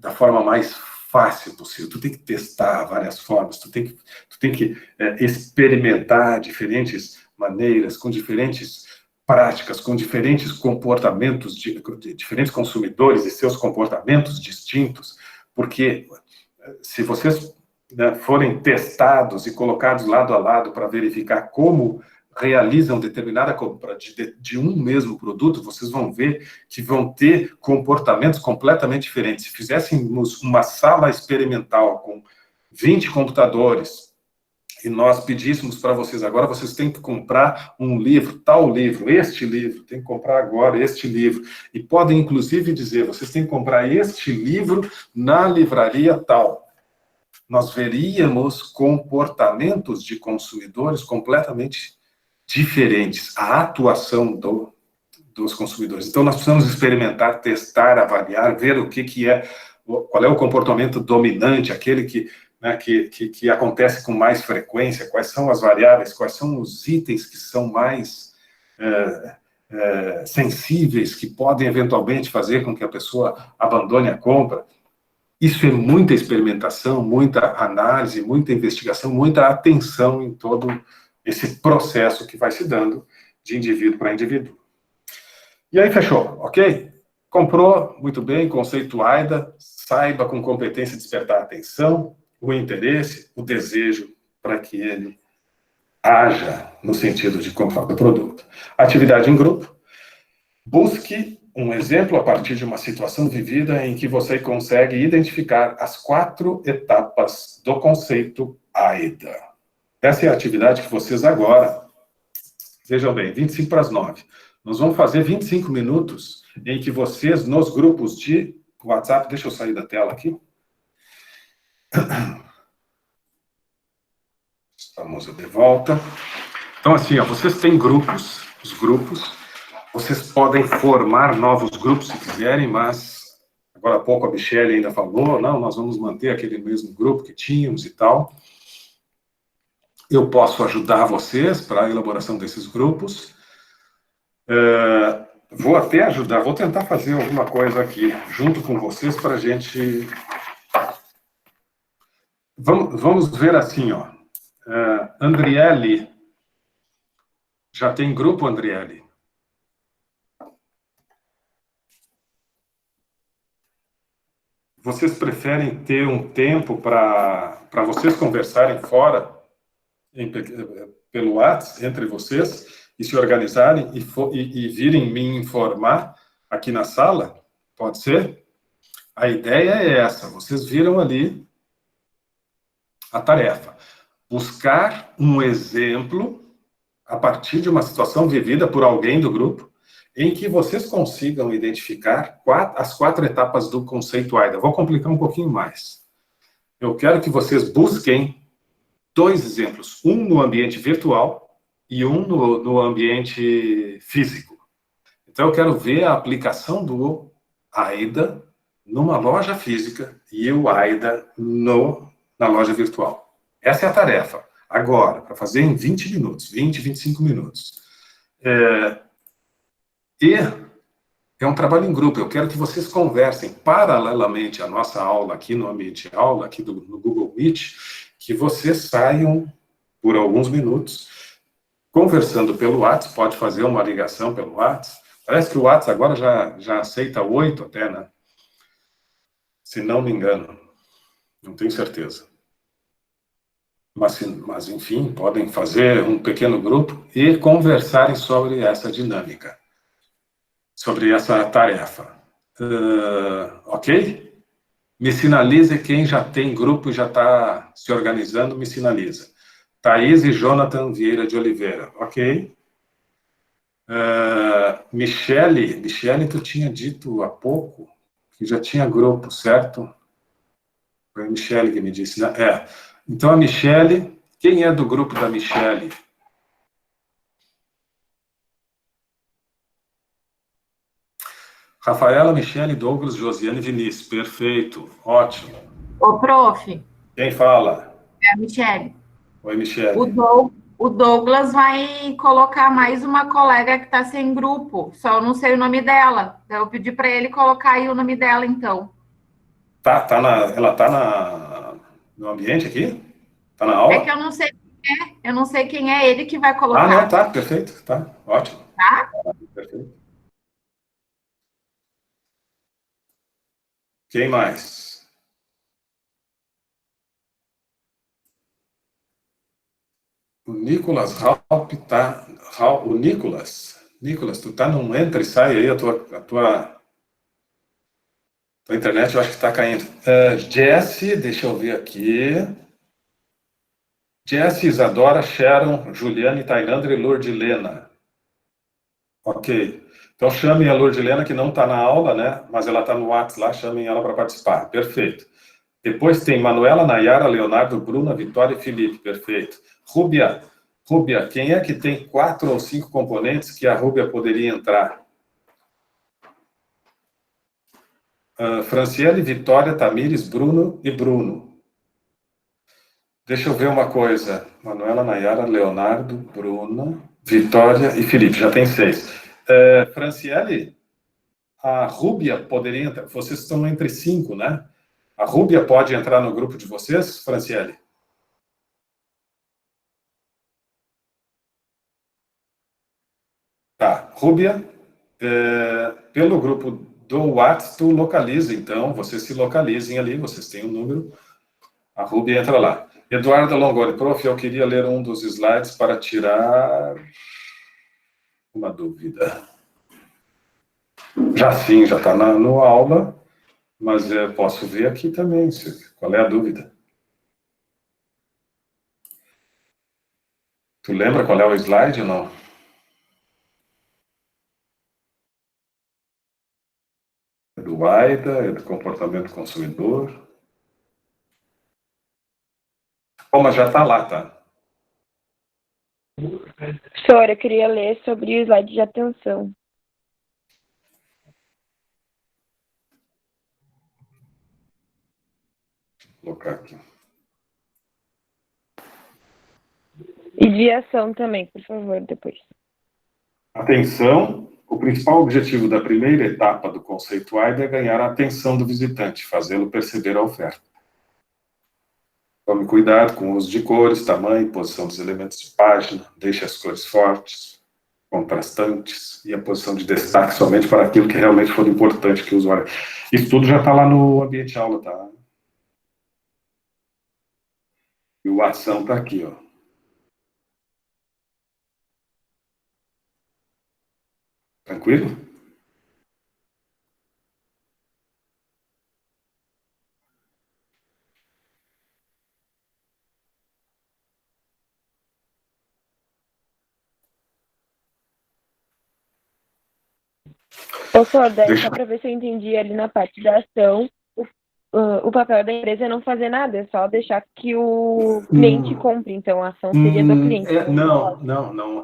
da forma mais fácil possível, tu tem que testar várias formas, tu tem que experimentar diferentes maneiras, com diferentes práticas, com diferentes comportamentos, de diferentes consumidores e seus comportamentos distintos, porque se vocês, né, forem testados e colocados lado a lado para verificar como realizam determinada compra de um mesmo produto, vocês vão ver que vão ter comportamentos completamente diferentes. Se fizéssemos uma sala experimental com 20 computadores e nós pedíssemos para vocês agora, vocês têm que comprar um livro, tal livro, este livro, tem que comprar agora este livro, e podem inclusive dizer, vocês têm que comprar este livro na livraria tal. nós veríamos comportamentos de consumidores completamente diferentes, a atuação dos consumidores. Então, nós precisamos experimentar, testar, avaliar, ver o que é, qual é o comportamento dominante, aquele né, que acontece com mais frequência, quais são as variáveis, quais são os itens que são mais sensíveis, que podem eventualmente fazer com que a pessoa abandone a compra. Isso é muita experimentação, muita análise, muita investigação, muita atenção em todo esse processo que vai se dando de indivíduo para indivíduo. E aí, fechou, ok? Comprou, muito bem, conceito AIDA, saiba com competência despertar a atenção, o interesse, o desejo para que ele haja no sentido de comprar o produto. Atividade em grupo. Busque um exemplo a partir de uma situação vivida em que você consegue identificar as 4 etapas do conceito AIDA. Essa é a atividade que vocês agora, vejam bem, 25 para as 9. Nós vamos fazer 25 minutos em que vocês, nos grupos de WhatsApp, deixa eu sair da tela aqui. Estamos de volta. Então, assim, ó, vocês têm grupos, os grupos, vocês podem formar novos grupos se quiserem, mas agora há pouco a Michelle ainda falou, não, nós vamos manter aquele mesmo grupo que tínhamos e tal. Eu posso ajudar vocês para a elaboração desses grupos. Vou até ajudar, vou tentar fazer alguma coisa aqui junto com vocês para a gente... Vamos ver assim, ó. Andriele, já tem grupo, Andriele? Vocês preferem ter um tempo para vocês conversarem fora, pelo WhatsApp, entre vocês, e se organizarem e virem me informar aqui na sala? Pode ser? A ideia é essa, vocês viram ali a tarefa. Buscar um exemplo a partir de uma situação vivida por alguém do grupo, em que vocês consigam identificar as 4 etapas do conceito AIDA. Vou complicar um pouquinho mais. Eu quero que vocês busquem 2 exemplos, um no ambiente virtual e um no ambiente físico. Então, eu quero ver a aplicação do AIDA numa loja física e o AIDA na loja virtual. Essa é a tarefa. Agora, para fazer em 20 minutos, 20, 25 minutos. E é um trabalho em grupo. Eu quero que vocês conversem paralelamente à nossa aula aqui no ambiente aula, aqui no Google Meet, que vocês saiam por alguns minutos conversando pelo WhatsApp, pode fazer uma ligação pelo WhatsApp. Parece que o WhatsApp agora já aceita 8 até, né? Se não me engano. Não tenho certeza. Mas, enfim, podem fazer um pequeno grupo e conversarem sobre essa dinâmica, sobre essa tarefa. Ok? Me sinalize quem já tem grupo e já está se organizando, me sinaliza. Thaís e Jonathan Vieira de Oliveira. Ok. Michele, tu tinha dito há pouco que já tinha grupo, certo? Foi a Michele que me disse, né? Então, a Michele, quem é do grupo da Michele? Rafaela, Michele, Douglas, Josiane, Vinícius. Perfeito, ótimo. Ô, prof. Quem fala? É a Michele. Oi, Michele. O Douglas vai colocar mais uma colega que está sem grupo, só eu não sei o nome dela. Eu pedi para ele colocar aí o nome dela, então. Ela está no ambiente aqui? Está na aula? É que eu não sei quem é ele que vai colocar. Ah, não, tá, perfeito, tá, ótimo. Tá? Perfeito. Quem mais? O Nicolas Raup tá... O Nicolas, tu tá num entra e sai aí, a tua internet eu acho que está caindo. Jesse, deixa eu ver aqui. Jesse, Isadora, Sharon, Juliane, Tailândia e Lourdilena. Ok. Então, chamem a Lourdilena, que não está na aula, né? Mas ela está no WhatsApp lá, chamem ela para participar. Perfeito. Depois tem Manuela, Nayara, Leonardo, Bruna, Vitória e Felipe. Perfeito. Rúbia, quem é que tem 4 ou 5 componentes que a Rúbia poderia entrar? Franciele, Vitória, Tamires, Bruno e Bruno. Deixa eu ver uma coisa. Manuela, Nayara, Leonardo, Bruna, Vitória e Felipe. Já tem 6. Franciele, a Rúbia poderia entrar. Vocês estão entre 5, né? A Rúbia pode entrar no grupo de vocês, Franciele? Tá. Rúbia, pelo grupo do WhatsApp, tu localiza, então, vocês se localizem ali, vocês têm um número, a Rúbia entra lá. Eduardo Longoni, prof, eu queria ler um dos slides para tirar uma dúvida. Já sim, já está no aula, mas posso ver aqui também, qual é a dúvida? Tu lembra qual é o slide ou não? É do AIDA, é do comportamento do consumidor. Oh, mas já está lá, tá? Professora, eu queria ler sobre o slide de atenção. Vou colocar aqui. E de ação também, por favor, depois. Atenção, o principal objetivo da primeira etapa do conceito AIDA é ganhar a atenção do visitante, fazê-lo perceber a oferta. Tome cuidado com o uso de cores, tamanho e posição dos elementos de página, deixe as cores fortes, contrastantes e a posição de destaque somente para aquilo que realmente for importante que o usuário... Isso tudo já está lá no ambiente aula, tá? E o ação está aqui, ó. Tranquilo? Professor, daí só para ver se eu entendi ali na parte da ação, o papel da empresa é não fazer nada, é só deixar que o cliente compre, então a ação seria do cliente. Não.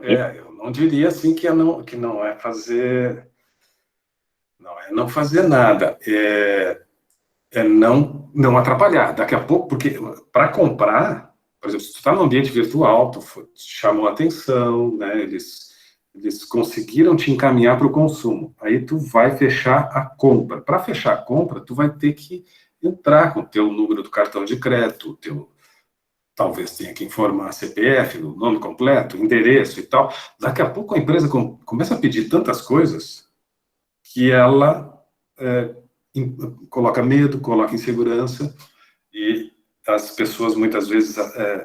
Eu não diria assim que não é fazer... Não fazer nada, não atrapalhar. Daqui a pouco, porque para comprar, por exemplo, se tu está no ambiente virtual, tu chamou a atenção, né, eles conseguiram te encaminhar para o consumo, aí tu vai fechar a compra. Para fechar a compra, tu vai ter que entrar com o teu número do cartão de crédito, talvez tenha que informar CPF, o nome completo, endereço e tal. Daqui a pouco a empresa começa a pedir tantas coisas que ela coloca medo, coloca insegurança, e as pessoas muitas vezes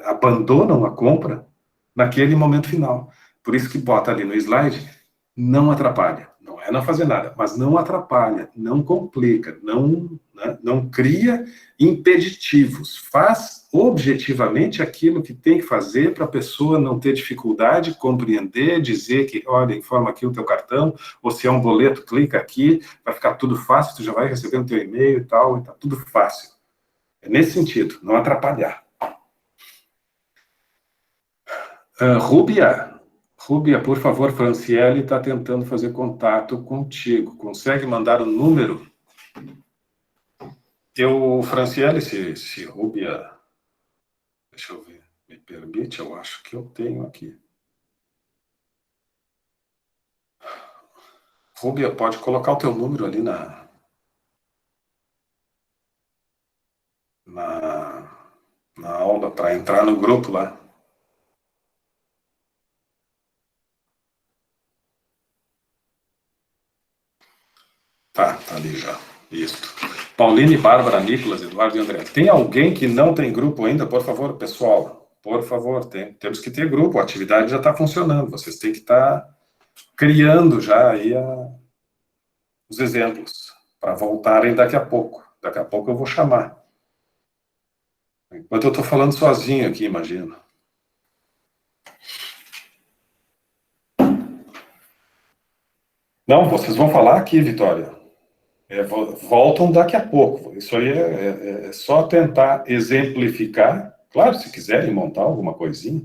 abandonam a compra naquele momento final. Por isso que bota ali no slide, não atrapalha. Não é não fazer nada, mas não atrapalha, não complica, não cria impeditivos. Faz objetivamente aquilo que tem que fazer para a pessoa não ter dificuldade, compreender, dizer que, olha, informa aqui o teu cartão, ou se é um boleto, clica aqui, vai ficar tudo fácil, tu já vai receber no teu e-mail e tal, e tá tudo fácil. É nesse sentido, não atrapalhar. Rúbia, por favor, Franciele está tentando fazer contato contigo. Consegue mandar o número? Franciele, se Rúbia... Deixa eu ver. Me permite? Eu acho que eu tenho aqui. Rúbia, pode colocar o teu número ali na aula para entrar no grupo lá. Tá ali já. Isso. Pauline, Bárbara, Nicolas, Eduardo e André. Tem alguém que não tem grupo ainda? Por favor, pessoal. Por favor, temos que ter grupo. A atividade já está funcionando. Vocês têm que estar criando já aí os exemplos para voltarem daqui a pouco. Daqui a pouco eu vou chamar. Enquanto eu estou falando sozinho aqui, imagino. Não, vocês vão falar aqui, Vitória. Voltam daqui a pouco. Isso aí é só tentar exemplificar. Claro, se quiserem montar alguma coisinha,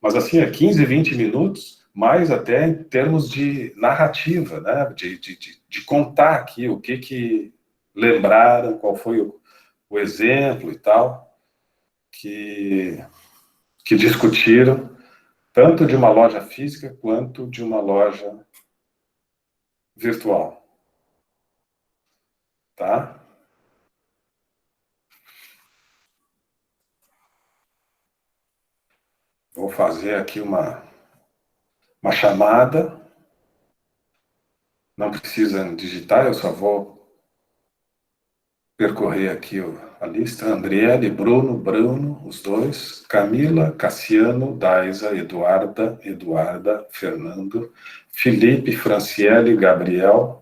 mas assim, é 15, 20 minutos, mais até em termos de narrativa, né? De contar aqui o que lembraram, qual foi o exemplo e tal, que discutiram, tanto de uma loja física quanto de uma loja virtual. Tá? Vou fazer aqui uma chamada. Não precisa digitar, eu só vou percorrer aqui a lista. Andriele, Bruno, os dois. Camila, Cassiano, Daisa, Eduarda, Fernando, Felipe, Franciele, Gabriel,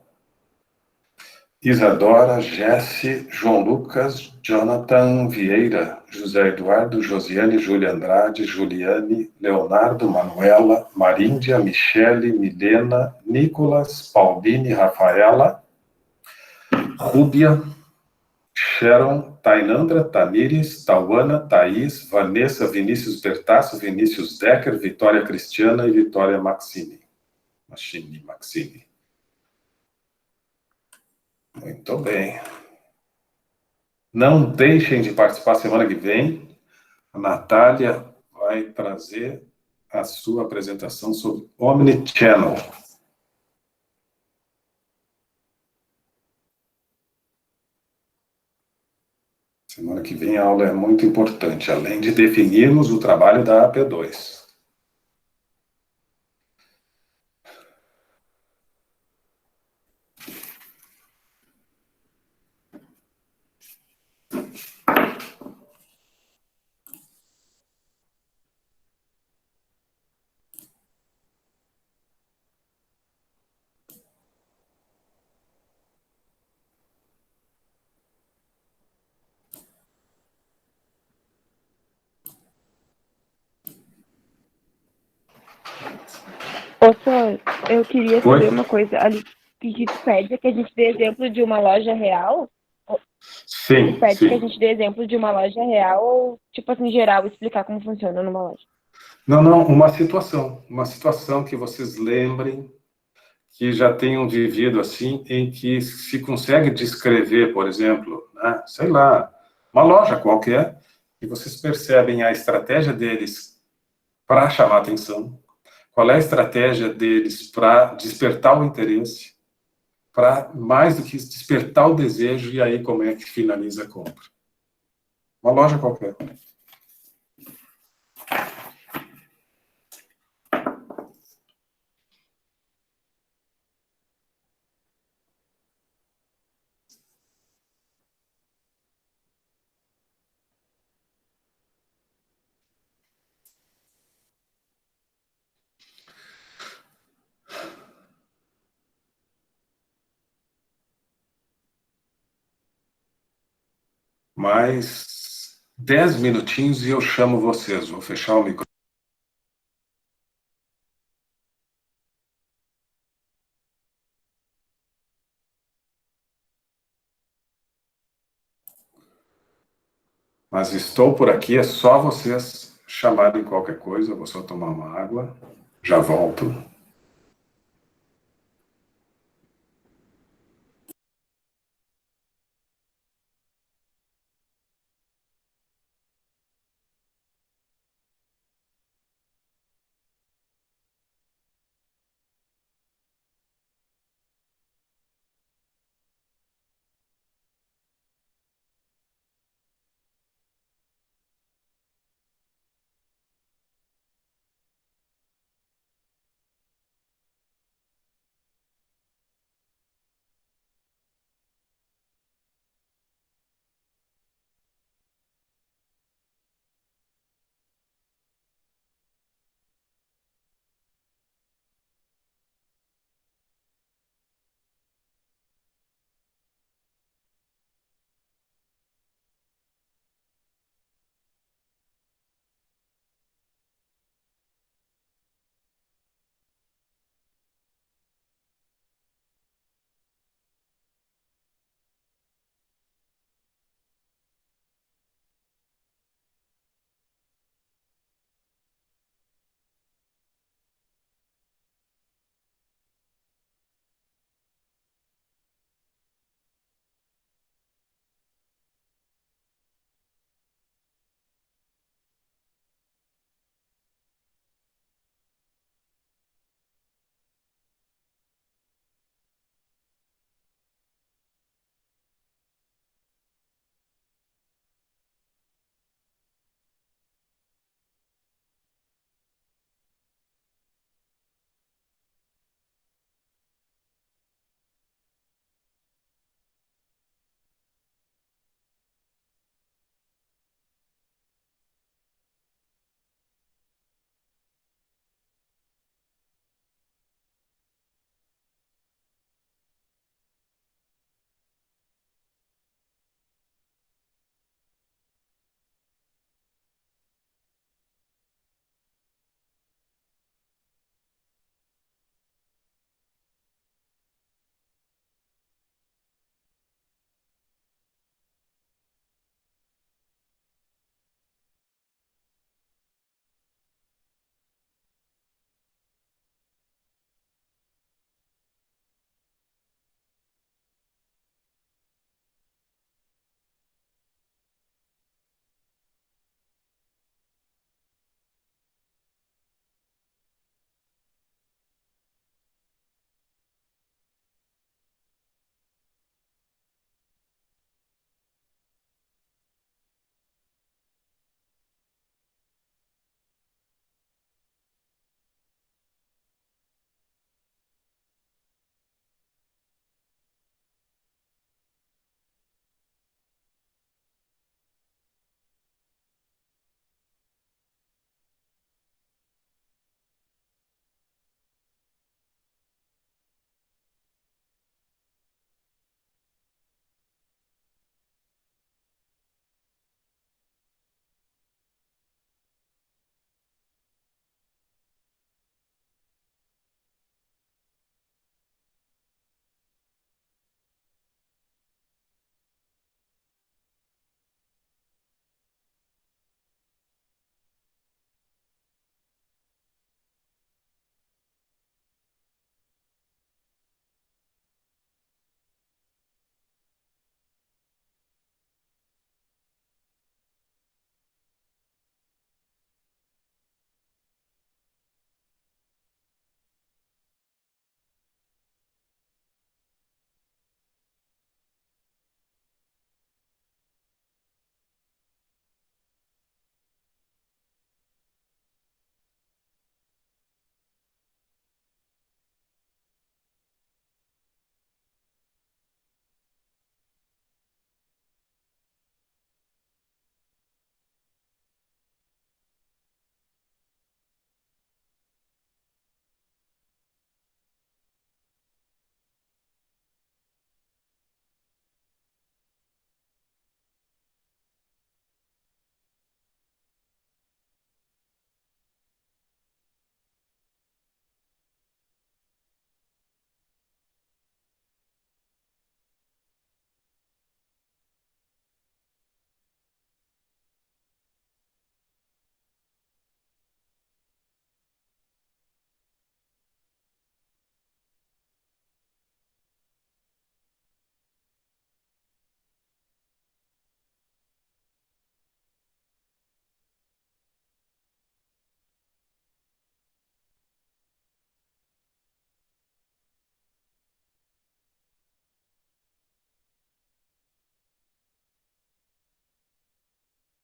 Isadora, Jesse, João Lucas, Jonathan Vieira, José Eduardo, Josiane, Júlia Andrade, Juliane, Leonardo, Manuela, Maríndia, Michele, Milena, Nicolas, Pauline, Rafaela, Rúbia, Sharon, Tainandra, Tamires, Tauana, Thaís, Vanessa, Vinícius Bertasso, Vinícius Decker, Vitória Cristiana e Vitória Maxine. Maxine. Muito bem. Não deixem de participar semana que vem. A Natália vai trazer a sua apresentação sobre Omnichannel. Semana que vem a aula é muito importante, além de definirmos o trabalho da AP2. Ô, Sor, eu queria saber uma coisa. Ali que tu pede é que a gente dê exemplo de uma loja real? Sim, Tu pede que a sim. gente dê exemplo de uma loja real ou, tipo assim, geral, explicar como funciona numa loja? Não, uma situação que vocês lembrem, que já tenham vivido assim, em que se consegue descrever, por exemplo, né, sei lá, uma loja qualquer, e vocês percebem a estratégia deles para chamar atenção, qual é a estratégia deles para despertar o interesse, para mais do que isso, despertar o desejo, e aí como é que finaliza a compra. Uma loja qualquer. Mais 10 minutinhos e eu chamo vocês. Vou fechar o microfone. Mas estou por aqui, é só vocês chamarem qualquer coisa. Eu vou só tomar uma água. Já volto.